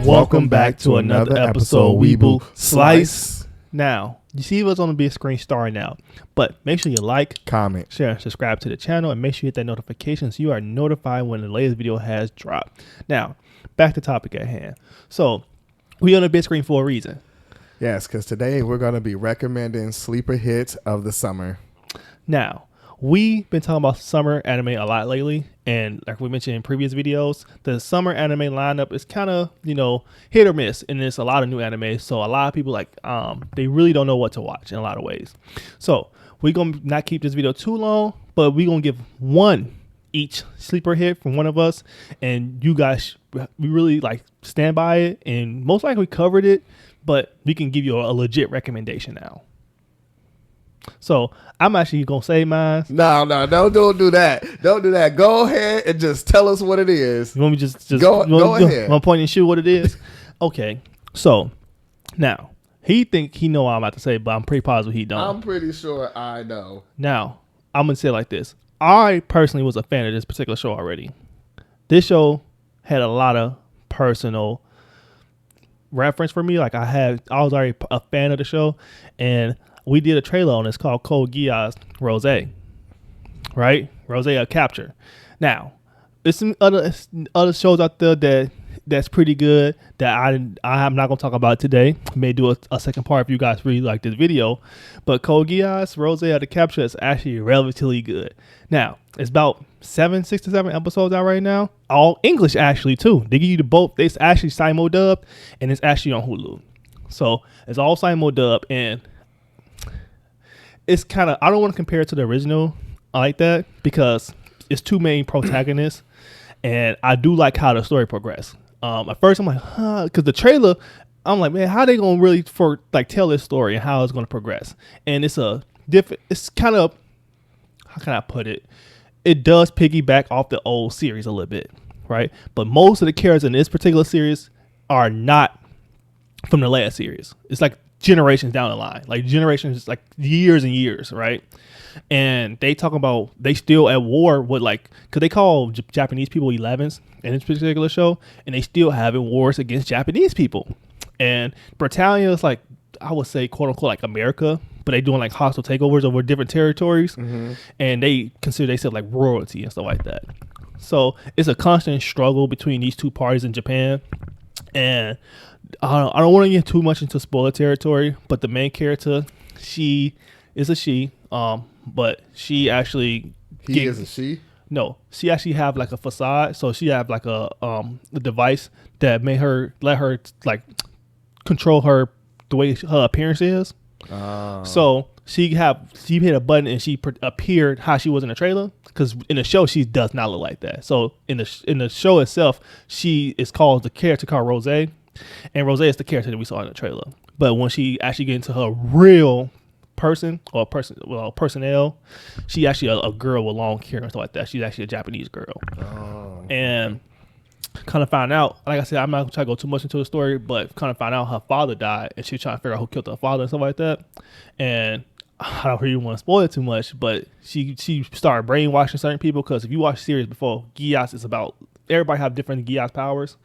Welcome back to another episode of Weeble Slice. Now, you see what's on the big screen starting now, but make sure you like, comment, share, and subscribe to the channel, and make sure you hit that notification so you are notified when the latest video has dropped. Now, back to topic at hand. So, we on the big screen for a reason. Yes, because today we're going to be recommending sleeper hits of the summer. Now, we've been talking about summer anime a lot lately, and like we mentioned in previous videos, the summer anime lineup is kind of, hit or miss, and there's a lot of new anime, so a lot of people they really don't know what to watch in a lot of ways. So we're going to not keep this video too long, but we're going to give one each sleeper hit from one of us, and you guys, we really stand by it, and most likely we covered it, but we can give you a legit recommendation now. So I'm actually gonna say mine. No, don't do that. Don't do that. Go ahead and just tell us what it is. You want me just go ahead. Want to point and shoot what it is? Okay. So now he think he know what I'm about to say, but I'm pretty positive he don't. I'm pretty sure I know. Now I'm gonna say it like this. I personally was a fan of this particular show already. This show had a lot of personal reference for me. I was already a fan of the show, and we did a trailer on this called Code Geass Rose, right? Rose a Capture. Now, there's some other shows out there that's pretty good that I'm not gonna talk about today. May do a second part if you guys really like this video. But Code Geass Rose a Capture is actually relatively good. Now, it's about 6 to 7 episodes out right now. All English actually too. They give you the both. It's actually simul-dubbed and it's actually on Hulu. So it's all simul-dubbed, and it's kind of, I don't want to compare it to the original like that because it's two main protagonists, and I do like how the story progressed. At first I'm like, because the trailer, I'm like, man, how they gonna really tell this story and how it's gonna progress? And it's kind of, how can I put it? It does piggyback off the old series a little bit, right? But most of the characters in this particular series are not from the last series. It's like generations down the line, generations, years and years, right? And they talk about they still at war with because they call Japanese people 11s in this particular show, and they still having wars against Japanese people. And Britannia is I would say quote unquote America, but they doing hostile takeovers over different territories, and they consider themselves royalty and stuff like that. So it's a constant struggle between these two parties in Japan, and I don't want to get too much into spoiler territory, but the main character, she is a she, but she actually is a she. No, she actually have a facade, so she have a device that may let her control her the way her appearance is. So she hit a button and she appeared how she was in the trailer, because in the show she does not look like that. So in the show itself, she is called the character called Rose. And Rose is the character that we saw in the trailer. But when she actually get into her real personnel, she actually a girl with long hair and stuff like that. She's actually a Japanese girl. And kind of found out, like I said, I'm not going to try to go too much into the story, but kind of found out her father died, and she was trying to figure out who killed her father and stuff like that. And I don't really want to spoil it too much, but she started brainwashing certain people, because if you watch the series before, Geass is about, everybody have different Geass powers,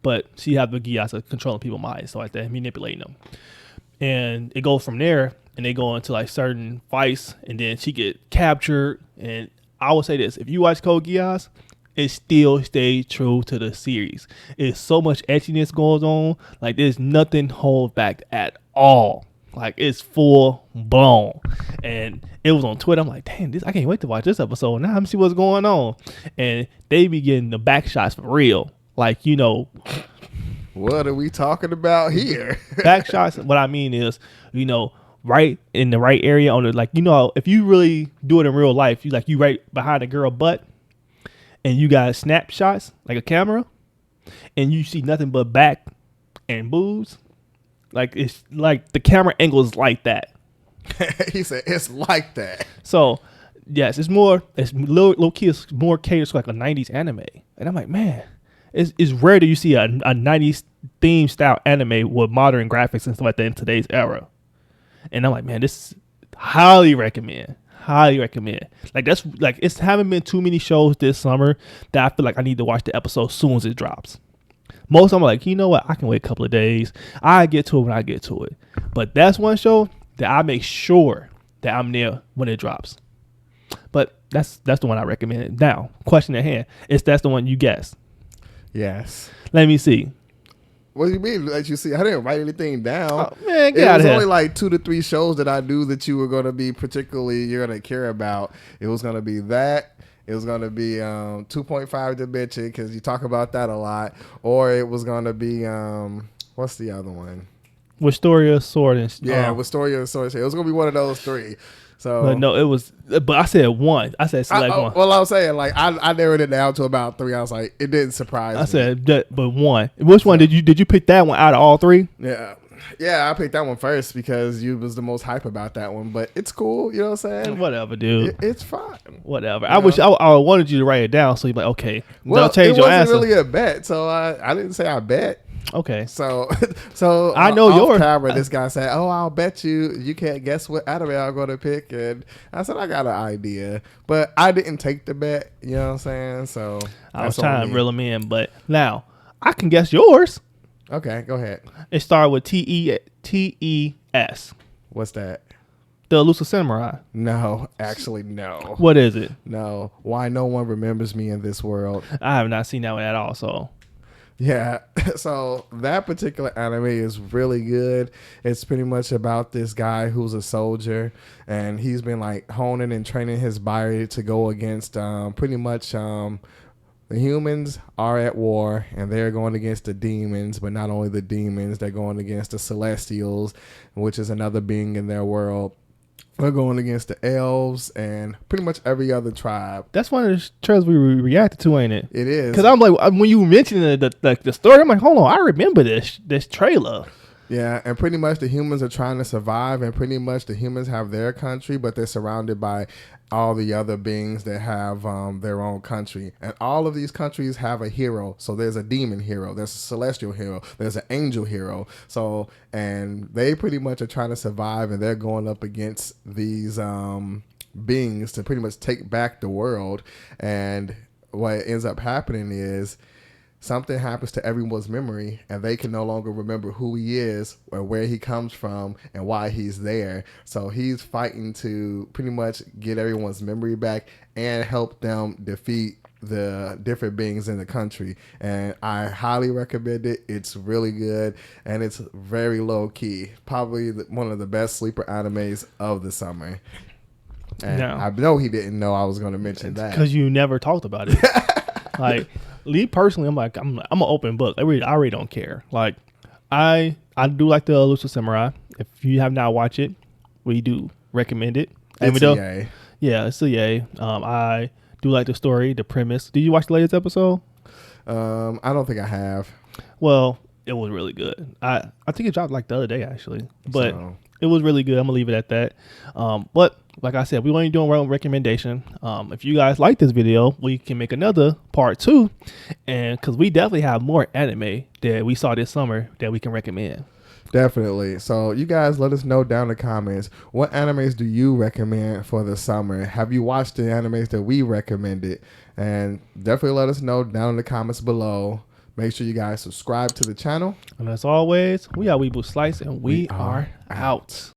but she have the Geass of controlling people's minds, so like that, manipulating them. And it goes from there, and they go into certain fights, and then she get captured. And I would say this: if you watch Code Geass, it still stays true to the series. It's so much edginess goes on. There's nothing hold back at all. It's full blown. And it was on Twitter. I'm like, damn, I can't wait to watch this episode. Now I'm see what's going on. And they be getting the back shots for real. What are we talking about here? Back shots, what I mean is, right in the right area on the, if you really do it in real life, you right behind a girl butt, and you got snapshots, a camera, and you see nothing but back and boobs. It's the camera angle is like that. He said it's like that. So yes, it's low key, it's more catered to a 90s anime. And I'm like, man, it's rare that you see a 90s theme style anime with modern graphics and stuff like that in today's era. And I'm like, man, this highly recommend. It's haven't been too many shows this summer that I feel like I need to watch the episode as soon as it drops. Most of them are like, you know what? I can wait a couple of days. I get to it when I get to it. But that's one show that I make sure that I'm there when it drops. But that's the one I recommend. Now, question at hand. That's the one you guessed. Yes. Let me see. What do you mean? Let you see? I didn't write anything down. Oh, man, It get out was of here. only like 2 to 3 shows that I knew that you were going to be you're going to care about. It was going to be that. It was going to be 2.5 Dimension because you talk about that a lot. Or it was going to be, what's the other one? Wisteria, Sword, and Yeah, Wisteria and Sword. It was going to be one of those 3. So But no, it was. But I said one. I said select one. Well, I was saying, like, I narrowed it down to about 3. I was like, it didn't surprise me. I said that, but one. Which one did you pick that one out of all 3? Yeah, I picked that one first because you was the most hype about that one. But it's cool, you know what I'm saying? Whatever, dude. It's fine. Whatever. I wish I wanted you to write it down so you're like, okay, Well, don't change it your wasn't answer. really a bet, so I didn't say I bet. Okay. So I know off yours. camera, this guy said, "Oh, I'll bet you can't guess what anime I'm going to pick," and I said, "I got an idea," but I didn't take the bet. You know what I'm saying? So I was that's trying on to me. reel him in, but now I can guess yours. Okay, go ahead. It started with TES. What's that? The Elusive Samurai. No, actually, no. What is it? No. Why no one remembers me in this world? I have not seen that one at all. So Yeah, so that particular anime is really good. It's pretty much about this guy who's a soldier, and he's been like honing and training his body to go against pretty much the humans are at war, and they're going against the demons, but not only the demons, they're going against the Celestials, which is another being in their world. We're going against the elves and pretty much every other tribe. that's one of the trailers we reacted to, ain't it? It is. Because I'm like, when you mentioned the story, I'm like, hold on, I remember this trailer. Yeah, and pretty much the humans are trying to survive, and pretty much the humans have their country, but they're surrounded by all the other beings that have their own country. And all of these countries have a hero. So there's a demon hero, there's a celestial hero, there's an angel hero. So, and they pretty much are trying to survive, and they're going up against these beings to pretty much take back the world. And what ends up happening is something happens to everyone's memory, and they can no longer remember who he is or where he comes from and why he's there. So he's fighting to pretty much get everyone's memory back and help them defeat the different beings in the country. And I highly recommend it. It's really good, and it's very low key. Probably one of the best sleeper animes of the summer. And No. I know he didn't know I was going to mention that. Because you never talked about it. Like, Lee personally, I'm an open book. I really don't care. Like, I do like the Elusive Samurai. If you have not watched it, we do recommend it. It's a yay. Yeah, it's a yay. I do like the story, the premise. Did you watch the latest episode? I don't think I have. Well, it was really good. I think it dropped like the other day actually, but So- it was really good. I'm gonna leave it at that. But like I said, we only doing one recommendation. If you guys like this video, we can make another part 2, and because we definitely have more anime that we saw this summer that we can recommend. Definitely. So you guys let us know down in the comments, what animes do you recommend for the summer? Have you watched the animes that we recommended? And definitely let us know down in the comments below. Make sure you guys subscribe to the channel. And as always, we are Weeble Slice, and we are out.